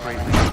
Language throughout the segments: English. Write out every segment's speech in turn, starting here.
greatly.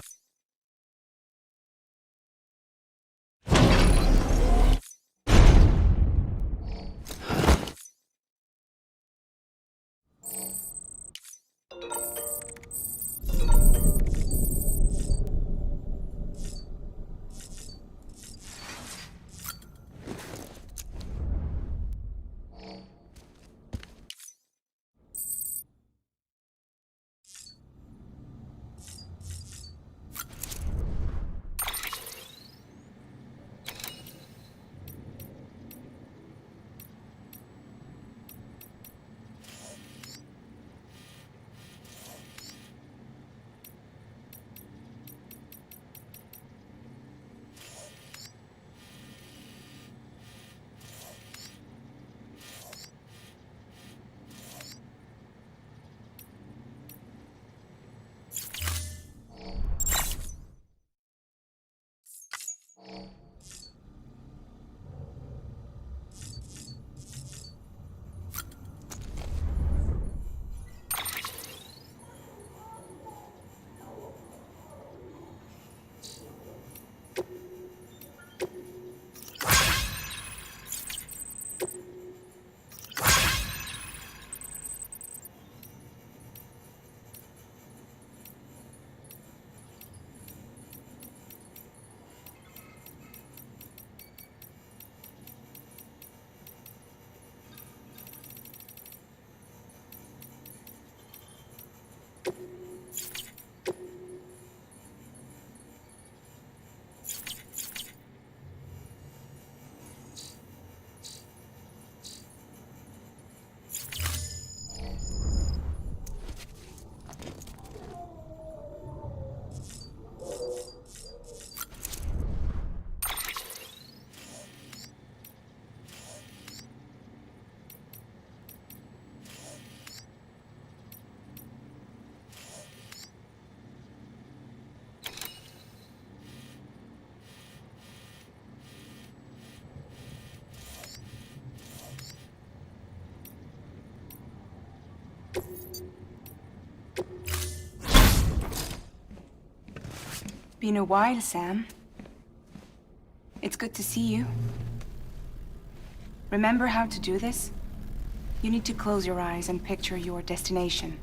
Been a while, Sam. It's good to see you. Remember how to do this? You need to close your eyes and picture your destination.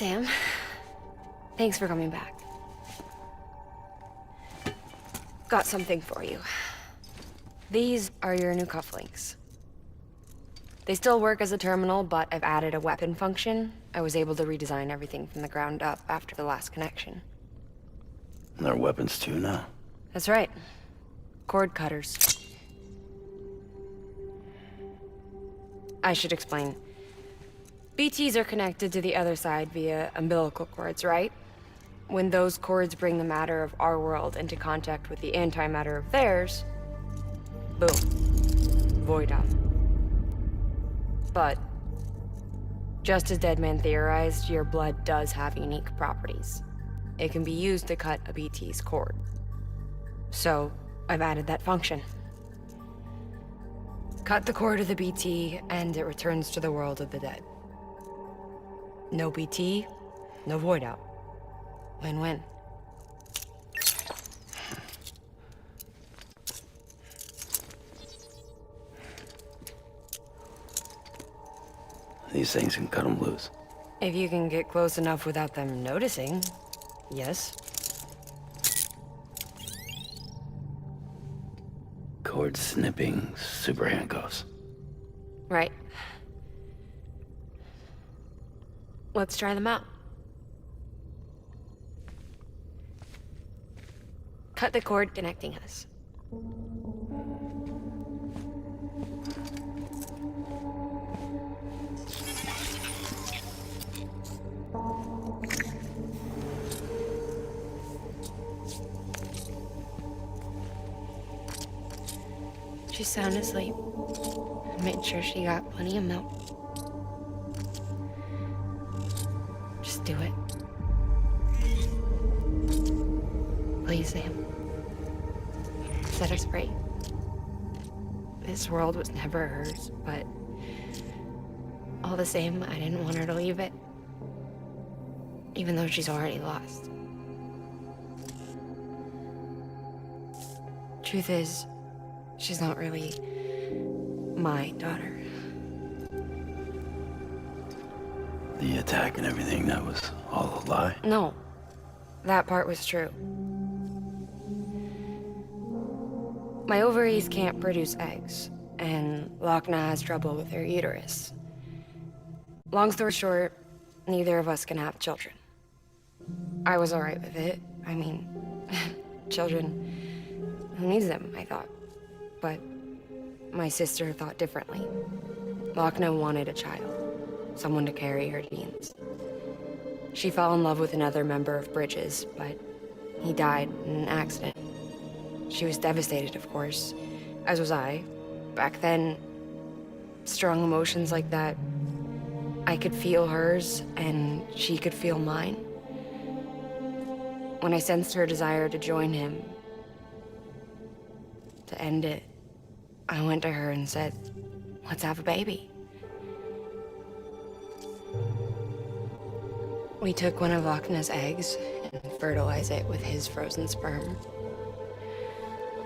Sam. Thanks for coming back. Got something for you. These are your new cufflinks. They still work as a terminal, but I've added a weapon function. I was able to redesign everything from the ground up after the last connection. And they're weapons too now. That's right. Cord cutters. I should explain. BTs are connected to the other side via umbilical cords, right? When those cords bring the matter of our world into contact with the antimatter of theirs, boom. Void out. But, just as Deadman theorized, your blood does have unique properties. It can be used to cut a BT's cord. So, I've added that function. Cut the cord of the BT, and it returns to the world of the dead. No BT, no void out. Win-win. These things can cut them loose. If you can get close enough without them noticing, yes. Cord snipping, super handcuffs. Right. Let's try them out. Cut the cord connecting us. She's sound asleep. I made sure she got plenty of milk. Just do it. Please, Sam. Set her free. This world was never hers, but all the same, I didn't want her to leave it. Even though she's already lost. Truth is, she's not really my daughter. The attack and everything, that was all a lie? No, that part was true. My ovaries can't produce eggs, and Lochna has trouble with her uterus. Long story short, neither of us can have children. I was alright with it. I mean, children, who needs them, I thought. But my sister thought differently. Lochna wanted a child, someone to carry her genes. She fell in love with another member of Bridges, but he died in an accident. She was devastated, of course, as was I. Back then, strong emotions like that, I could feel hers, and she could feel mine. When I sensed her desire to join him, to end it, I went to her and said, let's have a baby. We took one of Lochna's eggs and fertilized it with his frozen sperm.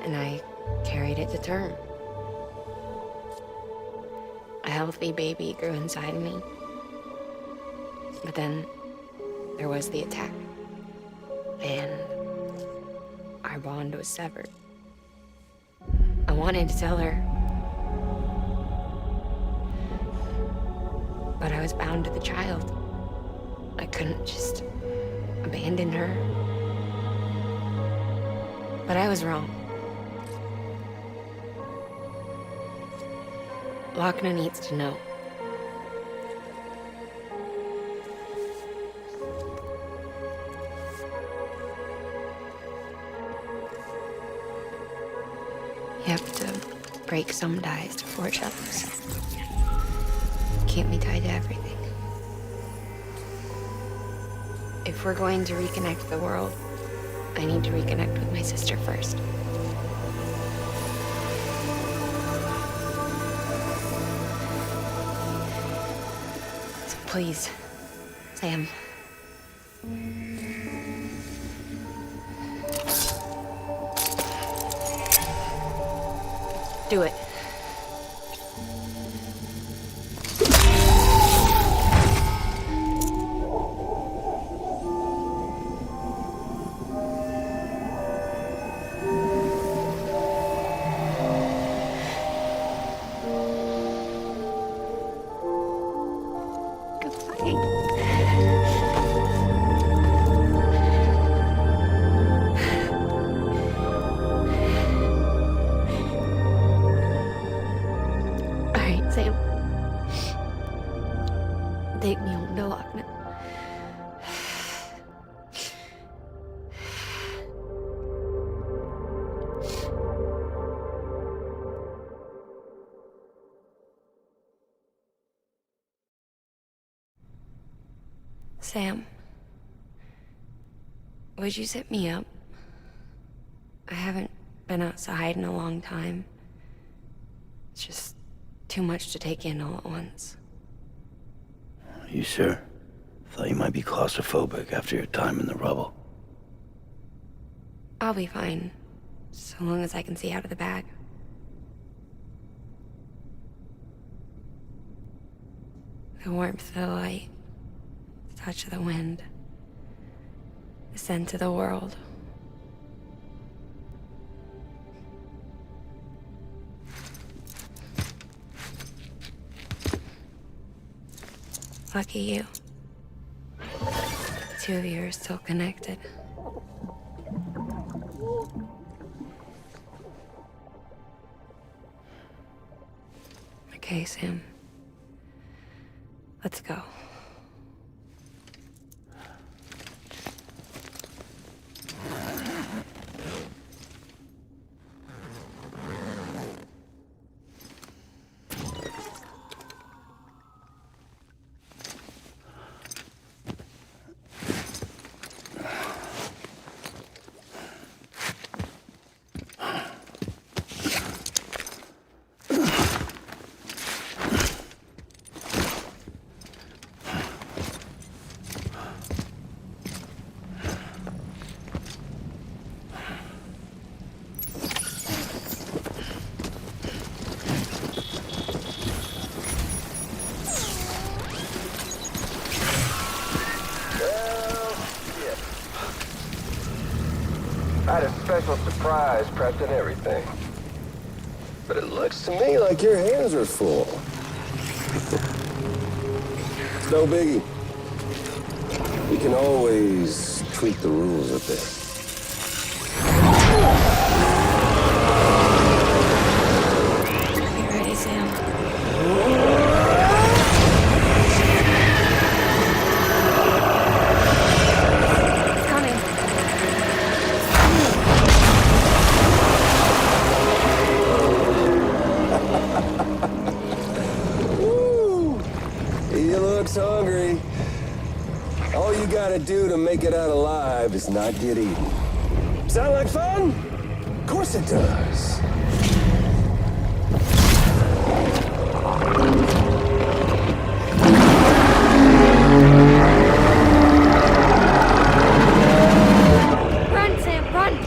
And I carried it to term. A healthy baby grew inside me. But then there was the attack. And our bond was severed. I wanted to tell her. But I was bound to the child. I couldn't just abandon her. But I was wrong. Lochna needs to know. You have to break some ties to forge others. Can't be tied to everything. If we're going to reconnect the world, I need to reconnect with my sister first. So please, Sam. Do it. Sam, would you sit me up? I haven't been outside in a long time. It's just too much to take in all at once. You sure? Thought you might be claustrophobic after your time in the rubble. I'll be fine, so long as I can see out of the bag. The warmth of the light, the touch of the wind, the scent of the world. Lucky you. The two of you are still connected. Okay, Sam. Let's go. I had a special surprise prepped and everything. But it looks to me like your hands are full. It's no biggie. We can always tweak the rules a bit. You ready, Sam? It's coming. Woo! He looks hungry. All you gotta do to make it out alive is not get eaten. Sound like fun? Of course it does. Run, Sam, run!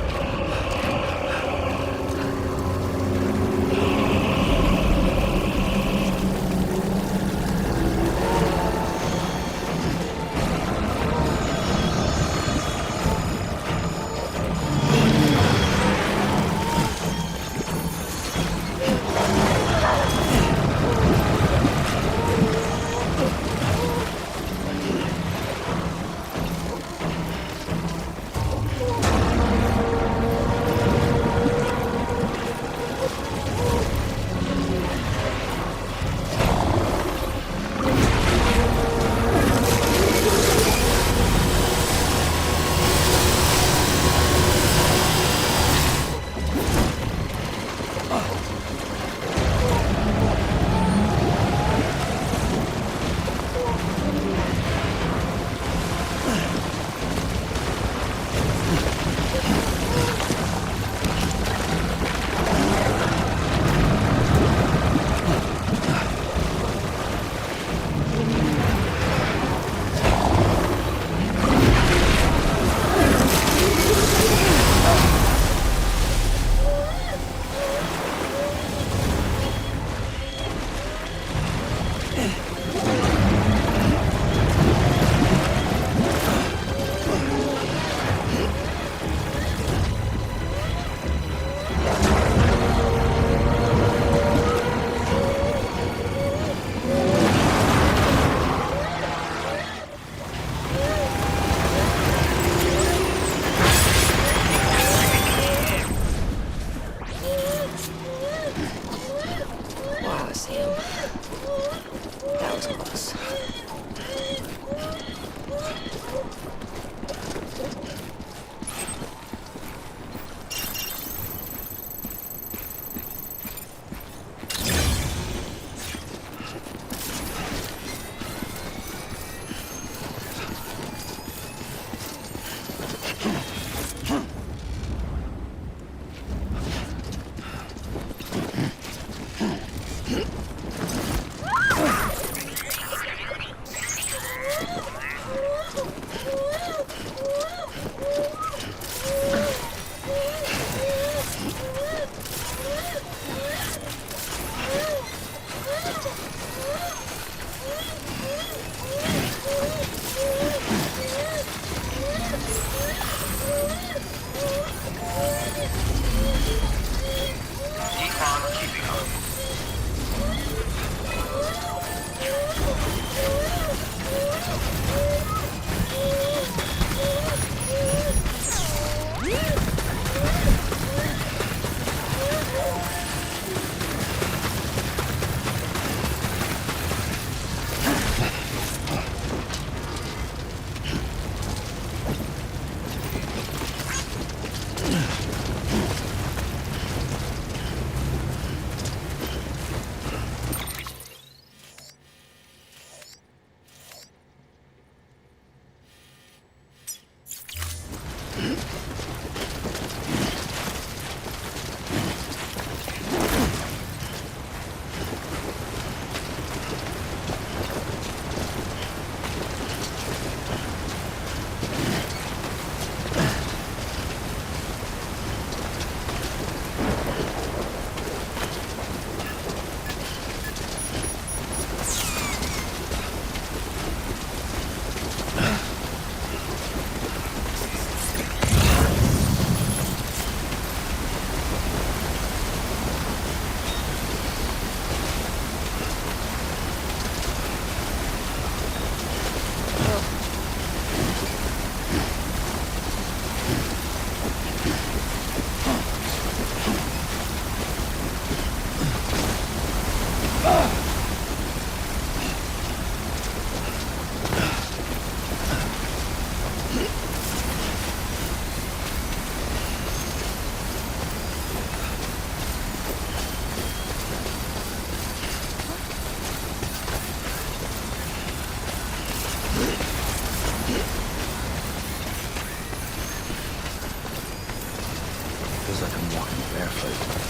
Feels like I'm walking barefoot.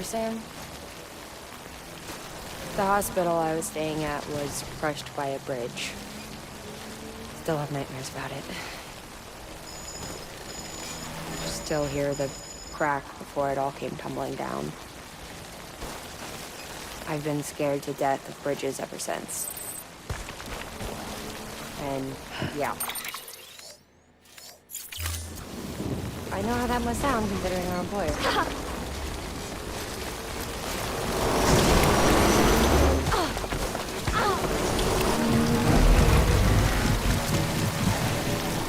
matter, Sam? The hospital I was staying at was crushed by a bridge. Still have nightmares about it. Still hear the crack before it all came tumbling down. I've been scared to death of bridges ever since. And, yeah. I know how that must sound considering our employer.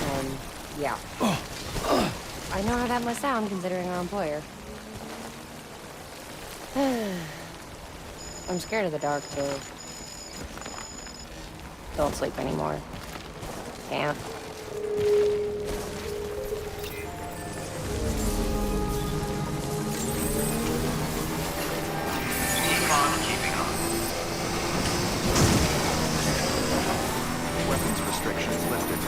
And, yeah. I know how that must sound considering our employer. I'm scared of the dark, too. Don't sleep anymore. Can't. Keep on keeping on. Weapons restrictions lifted.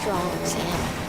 strong, Sam.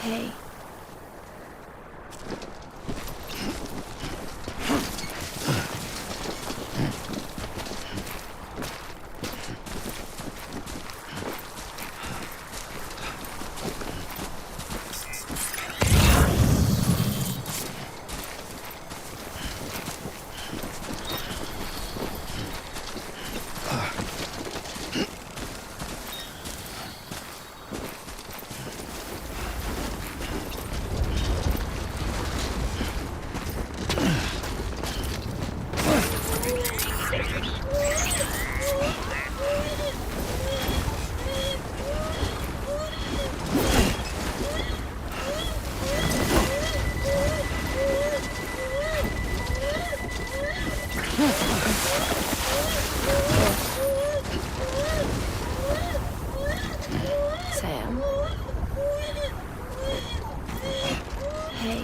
Hey. Sam? Hey.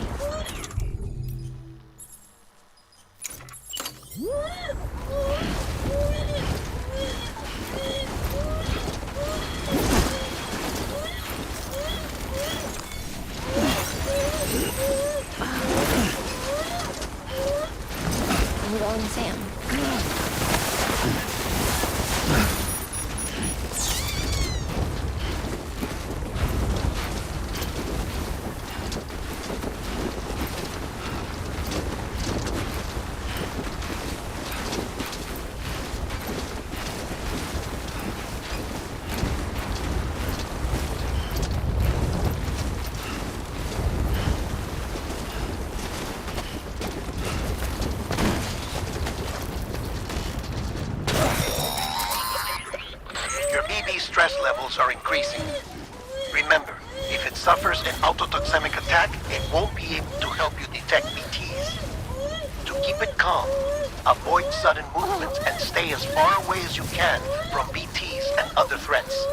Hold on, Sam. Your BB stress levels are increasing. Remember, if it suffers an autotoxemic attack, it won't be able to help you detect BTs. To keep it calm, avoid sudden movements and stay as far away as you can from BTs and other threats.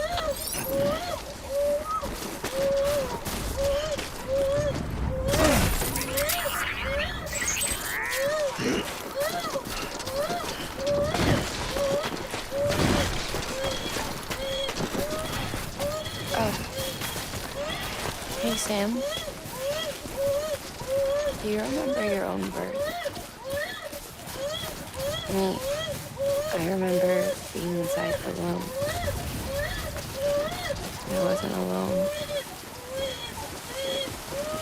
Hey, Sam. Do you remember your own birth? I remember being inside the womb. I wasn't alone.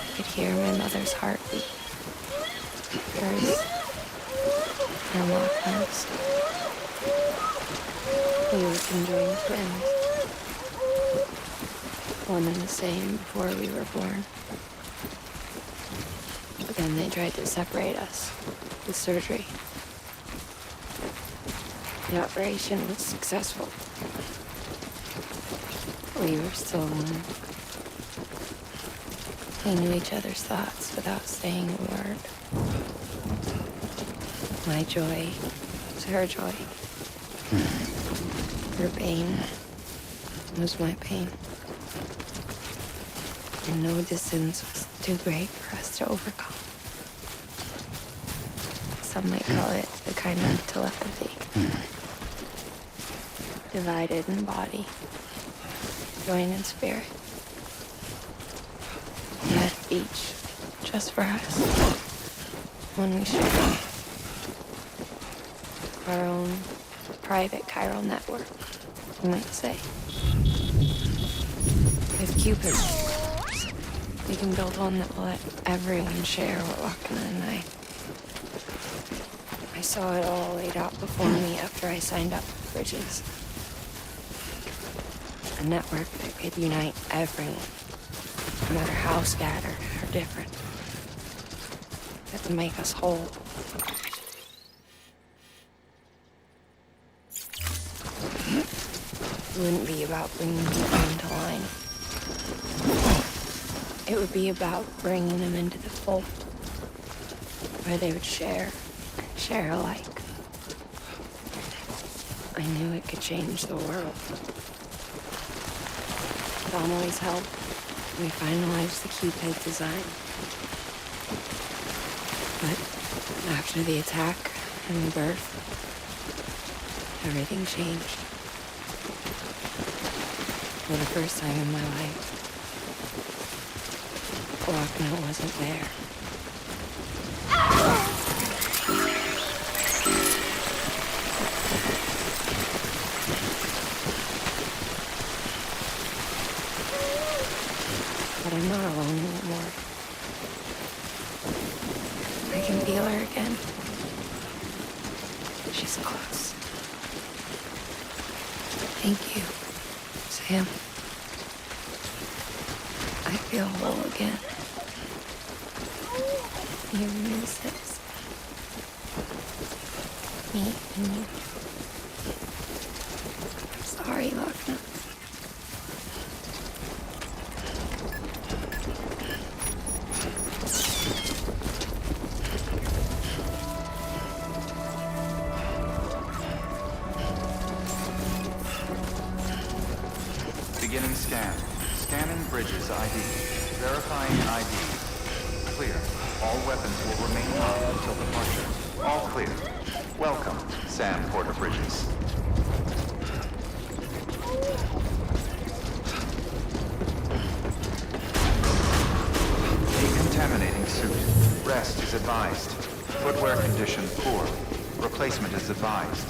I could hear my mother's heartbeat. Hers. Her walkers. We were conjoined twins. One and the same before we were born. But then they tried to separate us with surgery. The operation was successful. We were still one. We knew each other's thoughts without saying a word. My joy was her joy. Her pain was my pain. And no distance was too great for us to overcome. Some might call it a kind of telepathy. Divided in body, joined in spirit. Yet each just for us. When we shared our own private chiral network, you might say. With Cupid. We can build one that will let everyone share what Wakana and I saw it all laid out before me after I signed up for Bridges. A network that could unite everyone, no matter how scattered or different. That would make us whole. It wouldn't be about bringing people into line. It would be about bringing them into the fold, where they would share alike. I knew it could change the world. Dom always helped. We finalized the Cupid design. But after the attack and the birth, everything changed. For the first time in my life, Lockman wasn't there. But I'm not alone anymore. I can feel her again. She's close. Thank you, Sam. I feel whole again. Your musics. Me and you. I'm sorry, Lockman. Beginning scan. Scanning bridges ID. Verifying ID. Clear. All weapons will remain hot until departure. All clear. Welcome, Sam Porter Bridges. Decontaminating suit. Rest is advised. Footwear condition poor. Replacement is advised.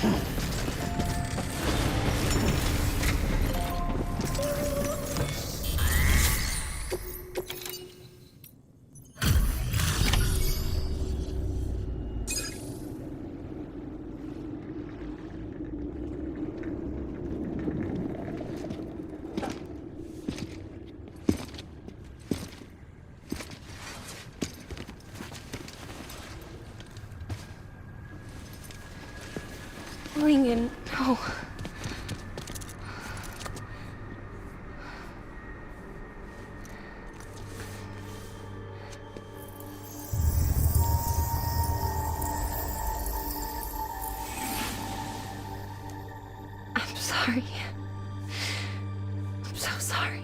Lincoln, no. I'm sorry. I'm so sorry.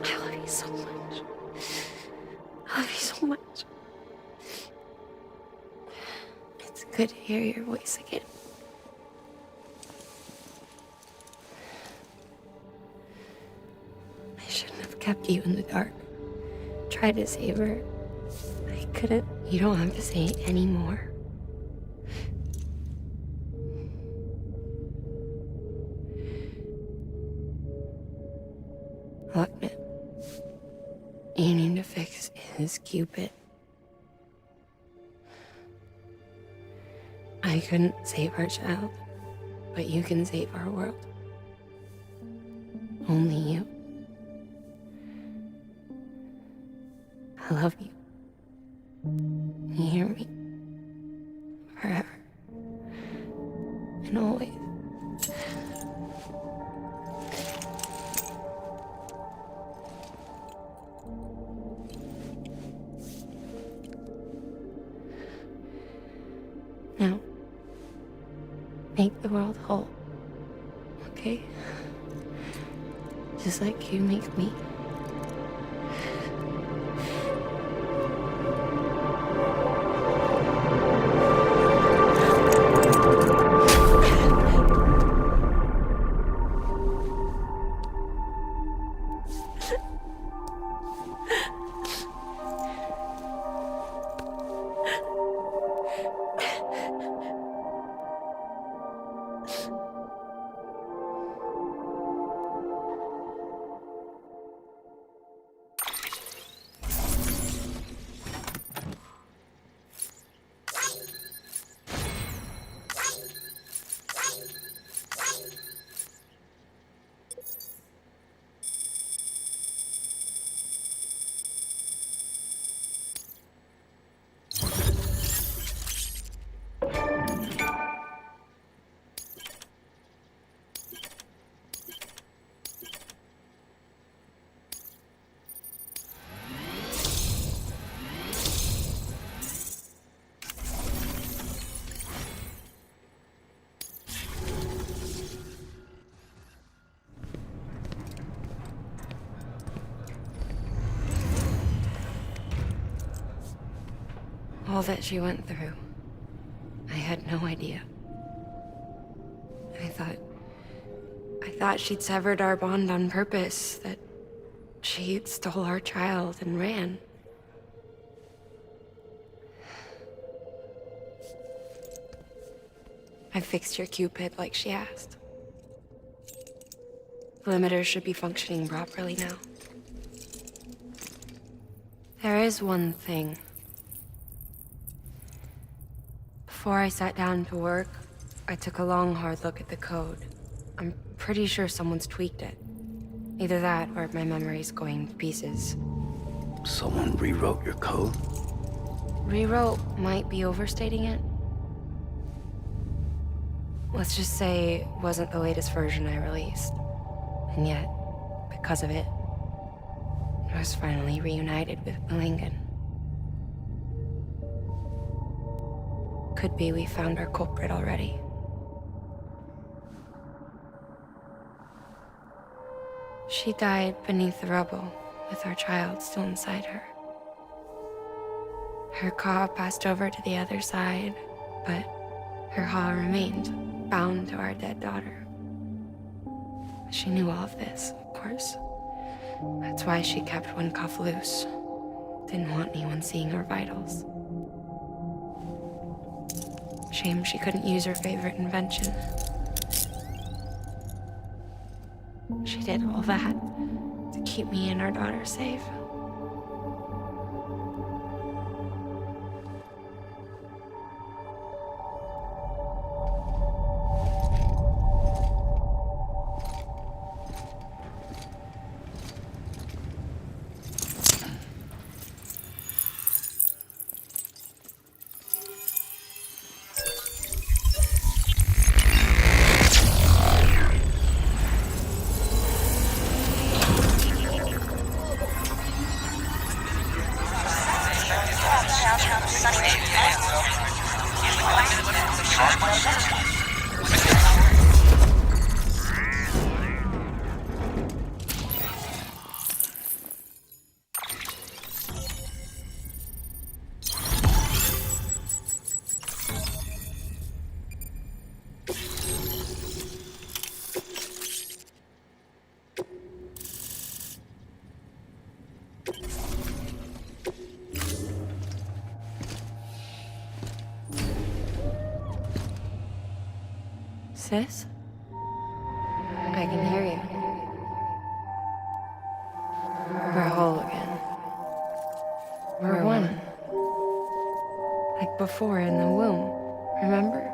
I love you so much. I love you so much. It's good to hear your voice again. I shouldn't have kept you in the dark. Tried to save her. I couldn't. You don't have to say it anymore. Lockman, you need to fix his Cupid. I couldn't save our child, but you can save our world. Only you. I love you. You hear me? Forever. And always. Now, make the world whole, okay? Just like you make me. All that she went through, I had no idea. I thought she'd severed our bond on purpose, that she stole our child and ran. I fixed your Cupid like she asked. The limiter should be functioning properly now. There is one thing. Before I sat down to work, I took a long, hard look at the code. I'm pretty sure someone's tweaked it. Either that, or my memory's going to pieces. Someone rewrote your code? Rewrote might be overstating it. Let's just say it wasn't the latest version I released. And yet, because of it, I was finally reunited with Malingen. Could be we found our culprit already. She died beneath the rubble, with our child still inside her. Her Ka passed over to the other side, but her Ha remained, bound to our dead daughter. She knew all of this, of course. That's why she kept one cuff loose. Didn't want anyone seeing her vitals. Shame she couldn't use her favorite invention. She did all that to keep me and our daughter safe. Sis? I can hear you. We're whole again. We're one. Like before in the womb, remember?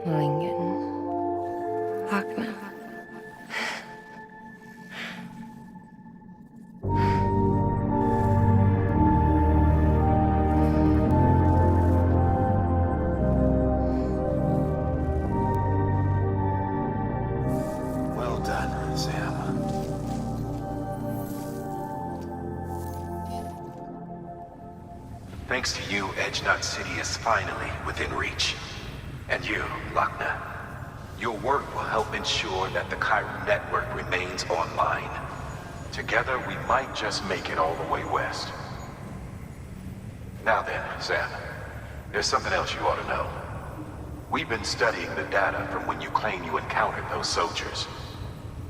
Malingen. Akna. Well done, Sam. Thanks to you, Edgenut City is finally within reach. And you, Lakna. Your work will help ensure that the Chiral network remains online. Together, we might just make it all the way west. Now then, Sam, there's something else you ought to know. We've been studying the data from when you claim you encountered those soldiers.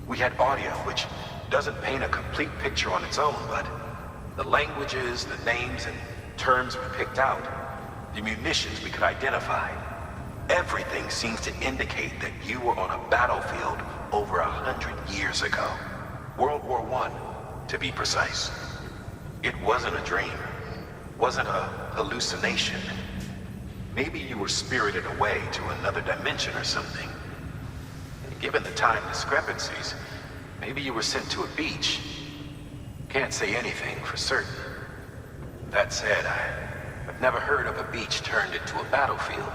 We had audio, which doesn't paint a complete picture on its own, but the languages, the names, and terms we picked out, the munitions we could identify, everything seems to indicate that you were on a battlefield over 100 years ago. World War I, to be precise. It wasn't a dream. Wasn't a hallucination. Maybe you were spirited away to another dimension or something. Given the time discrepancies, maybe you were sent to a beach. Can't say anything for certain. That said, I've never heard of a beach turned into a battlefield.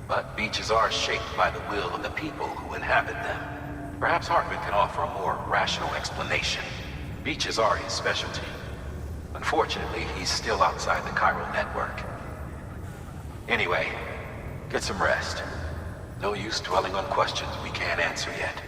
But beaches are shaped by the will of the people who inhabit them. Perhaps Hartman can offer a more rational explanation. Beaches are his specialty. Unfortunately, he's still outside the Chiral network. Anyway, get some rest. No use dwelling on questions we can't answer yet.